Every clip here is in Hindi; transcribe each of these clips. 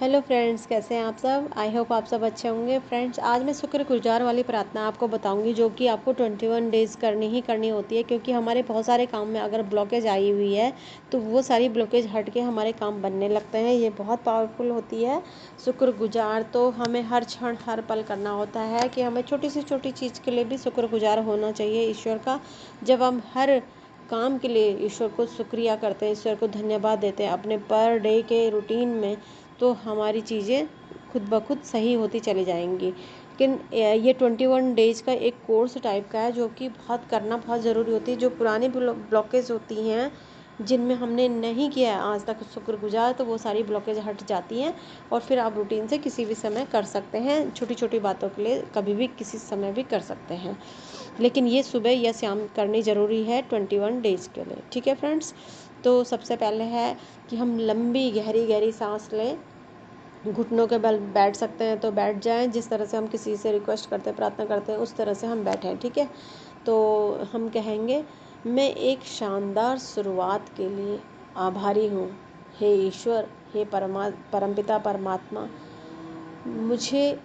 हेलो फ्रेंड्स, कैसे हैं आप सब। आई होप आप सब अच्छे होंगे। फ्रेंड्स, आज मैं शुक्रगुजार वाली प्रार्थना आपको बताऊंगी जो कि आपको 21 डेज़ करनी ही करनी होती है, क्योंकि हमारे बहुत सारे काम में अगर ब्लॉकेज आई हुई है तो वो सारी ब्लॉकेज हट के हमारे काम बनने लगते हैं। ये बहुत पावरफुल होती है शुक्रगुजार। तो हमें हर क्षण हर पल करना होता है कि हमें छोटी से छोटी चीज़ के लिए भी शुक्रगुजार होना चाहिए ईश्वर का। जब हम हर काम के लिए ईश्वर को शुक्रिया करते हैं, ईश्वर को धन्यवाद देते हैं अपने पर डे के रूटीन में, तो हमारी चीज़ें खुद ब खुद सही होती चली जाएंगी। लेकिन ये 21 डेज़ का एक कोर्स टाइप का है जो कि करना बहुत ज़रूरी होती है। जो पुरानी ब्लॉकेज होती हैं जिनमें हमने नहीं किया है आज तक शुक्रगुजार, तो वो सारी ब्लॉकेज हट जाती हैं और फिर आप रूटीन से किसी भी समय कर सकते हैं। छोटी छोटी बातों के लिए कभी भी किसी समय भी कर सकते हैं, लेकिन ये सुबह या शाम करनी ज़रूरी है 21 डेज़ के लिए। ठीक है फ्रेंड्स, तो सबसे पहले है कि हम लंबी गहरी गहरी सांस लें। घुटनों के बल बैठ सकते हैं तो बैठ जाएं। जिस तरह से हम किसी से रिक्वेस्ट करते हैं, प्रार्थना करते हैं, उस तरह से हम बैठें। ठीक है, तो हम कहेंगे, मैं एक शानदार शुरुआत के लिए आभारी हूँ। हे ईश्वर, हे परमपिता परमात्मा, मुझे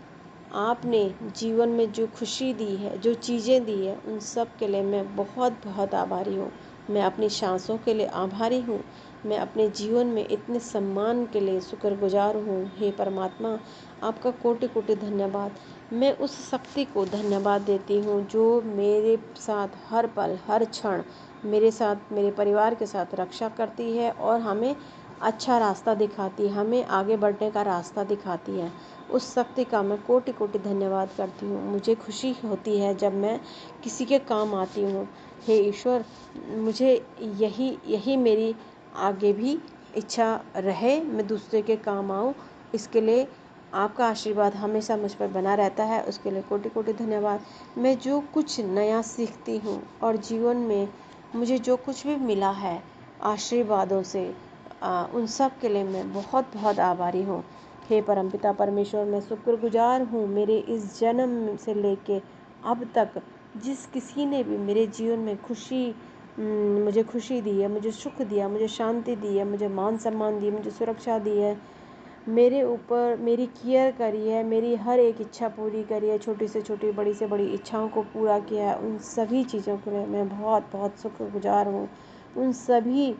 आपने जीवन में जो खुशी दी है, जो चीज़ें दी है, उन सब के लिए मैं बहुत बहुत आभारी हूँ। मैं अपनी सांसों के लिए आभारी हूँ। मैं अपने जीवन में इतने सम्मान के लिए शुक्रगुजार हूँ। हे परमात्मा, आपका कोटि कोटि धन्यवाद। मैं उस शक्ति को धन्यवाद देती हूँ जो मेरे साथ हर पल हर क्षण मेरे साथ, मेरे परिवार के साथ रक्षा करती है और हमें अच्छा रास्ता दिखाती है, हमें आगे बढ़ने का रास्ता दिखाती है। उस शक्ति का मैं कोटि कोटि धन्यवाद करती हूँ। मुझे खुशी होती है जब मैं किसी के काम आती हूँ। हे ईश्वर, मुझे यही मेरी आगे भी इच्छा रहे, मैं दूसरे के काम आऊँ। इसके लिए आपका आशीर्वाद हमेशा मुझ पर बना रहता है, उसके लिए कोटि कोटि धन्यवाद। मैं जो कुछ नया सीखती हूँ और जीवन में मुझे जो कुछ भी मिला है आशीर्वादों से, उन सब के लिए मैं बहुत बहुत आभारी हूँ। हे परमपिता परमेश्वर, मैं शुक्रगुजार हूँ मेरे इस जन्म से लेके अब तक जिस किसी ने भी मेरे जीवन में मुझे खुशी दी है, मुझे सुख दिया, मुझे शांति दी है, मुझे मान सम्मान दी, मुझे सुरक्षा दी है, मेरे ऊपर मेरी केयर करी है, मेरी हर एक इच्छा पूरी करी है, छोटी से छोटी बड़ी से बड़ी इच्छाओं को पूरा किया है। उन सभी चीज़ों के लिए मैं बहुत बहुत शुक्रगुजार हूँ। उन सभी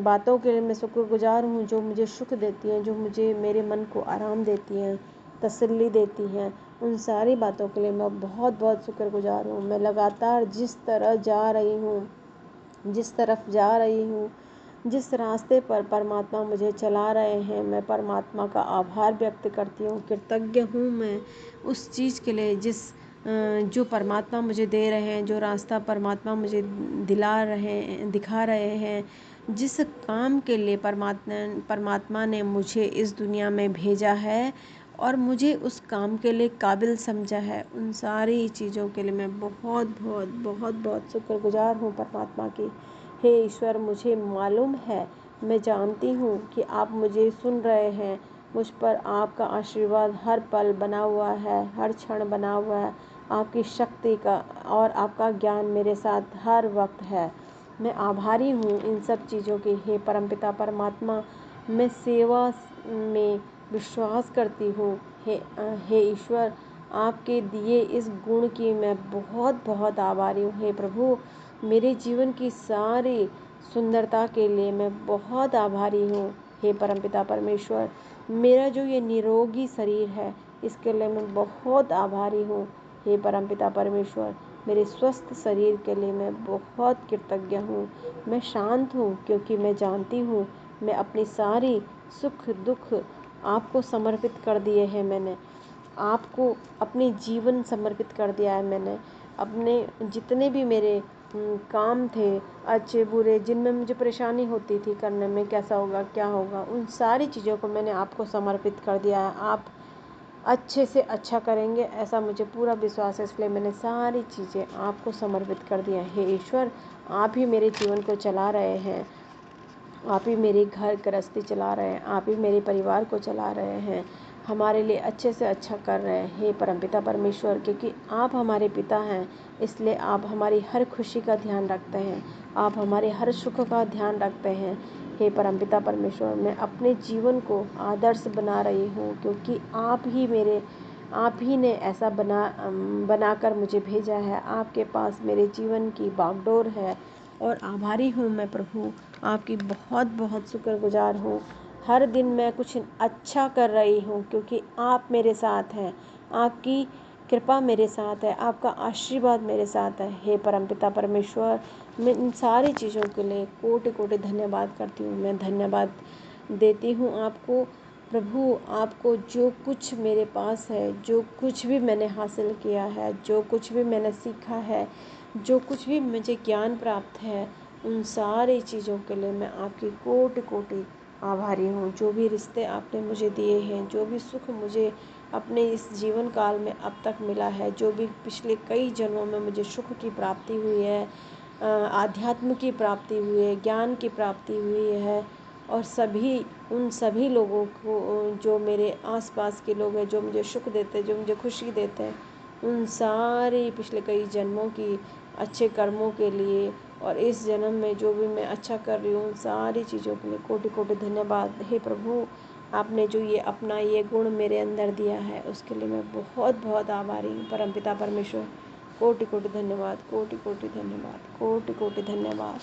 बातों के लिए मैं शुक्रगुजार हूँ जो मुझे सुख देती हैं, जो मुझे मेरे मन को आराम देती हैं, तसल्ली देती हैं। उन सारी बातों के लिए मैं बहुत बहुत शुक्रगुजार हूँ। मैं लगातार जिस तरफ जा रही हूँ, जिस रास्ते पर परमात्मा मुझे चला रहे हैं, मैं परमात्मा का आभार व्यक्त करती हूँ। कृतज्ञ हूँ मैं उस चीज़ के लिए जो परमात्मा मुझे दे रहे हैं, जो रास्ता परमात्मा मुझे दिखा रहे हैं, जिस काम के लिए परमात्मा ने मुझे इस दुनिया में भेजा है और मुझे उस काम के लिए काबिल समझा है। उन सारी चीज़ों के लिए मैं बहुत बहुत बहुत बहुत शुक्रगुजार हूँ परमात्मा की। हे ईश्वर, मुझे मालूम है, मैं जानती हूँ कि आप मुझे सुन रहे हैं। मुझ पर आपका आशीर्वाद हर पल बना हुआ है, हर क्षण बना हुआ है। आपकी शक्ति का और आपका ज्ञान मेरे साथ हर वक्त है। मैं आभारी हूँ इन सब चीज़ों की। हे परमपिता परमात्मा, मैं सेवा में विश्वास करती हूँ। हे ईश्वर, आपके दिए इस गुण की मैं बहुत बहुत आभारी हूँ। हे प्रभु, मेरे जीवन की सारी सुंदरता के लिए मैं बहुत आभारी हूँ। हे परमपिता परमेश्वर, मेरा जो ये निरोगी शरीर है इसके लिए मैं बहुत आभारी हूँ। हे परमपिता परमेश्वर, मेरे स्वस्थ शरीर के लिए मैं बहुत कृतज्ञ हूँ। मैं शांत हूँ क्योंकि मैं जानती हूँ मैं अपनी सारी सुख दुख आपको समर्पित कर दिए हैं। मैंने आपको अपने जीवन समर्पित कर दिया है। मैंने अपने जितने भी मेरे काम थे अच्छे बुरे, जिनमें मुझे परेशानी होती थी करने में, कैसा होगा क्या होगा, उन सारी चीज़ों को मैंने आपको समर्पित कर दिया है। आप अच्छे से अच्छा करेंगे ऐसा मुझे पूरा विश्वास है, इसलिए मैंने सारी चीज़ें आपको समर्पित कर दी हैं। हे ईश्वर, आप ही मेरे जीवन को चला रहे हैं, आप ही मेरे घर गृहस्थी चला रहे हैं, आप ही मेरे परिवार को चला रहे हैं, हमारे लिए अच्छे से अच्छा कर रहे हैं। हे परमपिता परमेश्वर, क्योंकि आप हमारे पिता हैं, इसलिए आप हमारी हर खुशी का ध्यान रखते हैं, आप हमारे हर सुख का ध्यान रखते हैं। हे परमपिता परमेश्वर, मैं अपने जीवन को आदर्श बना रही हूँ, क्योंकि आप ही ने ऐसा बनाकर मुझे भेजा है। आपके पास मेरे जीवन की बागडोर है और आभारी हूँ मैं प्रभु, आपकी बहुत बहुत शुक्रगुजार हूँ। हर दिन मैं कुछ अच्छा कर रही हूँ, क्योंकि आप मेरे साथ हैं, आपकी कृपा मेरे साथ है, आपका आशीर्वाद मेरे साथ है। हे परमपिता परमेश्वर, मैं इन सारी चीज़ों के लिए कोटि कोटि धन्यवाद करती हूँ। मैं धन्यवाद देती हूँ आपको प्रभु, आपको जो कुछ मेरे पास है, जो कुछ भी मैंने हासिल किया है, जो कुछ भी मैंने सीखा है, जो कुछ भी मुझे ज्ञान प्राप्त है, उन सारी चीज़ों के लिए मैं आपकी कोटि कोटि आभारी हूँ। जो भी रिश्ते आपने मुझे दिए हैं, जो भी सुख मुझे अपने इस जीवन काल में अब तक मिला है, जो भी पिछले कई जन्मों में मुझे सुख की प्राप्ति हुई है, आध्यात्म की प्राप्ति हुई है, ज्ञान की प्राप्ति हुई है, और उन सभी लोगों को, जो मेरे आसपास के लोग हैं, जो मुझे सुख देते हैं, जो मुझे खुशी देते हैं, उन सारे पिछले कई जन्मों की अच्छे कर्मों के लिए और इस जन्म में जो भी मैं अच्छा कर रही हूँ, उन सारी चीज़ों के लिए कोटि कोटि धन्यवाद। हे प्रभु, आपने जो ये गुण मेरे अंदर दिया है, उसके लिए मैं बहुत बहुत आभारी हूँ। परमपिता परमेश्वर, कोटि कोटि धन्यवाद, कोटि कोटि धन्यवाद, कोटि कोटि धन्यवाद।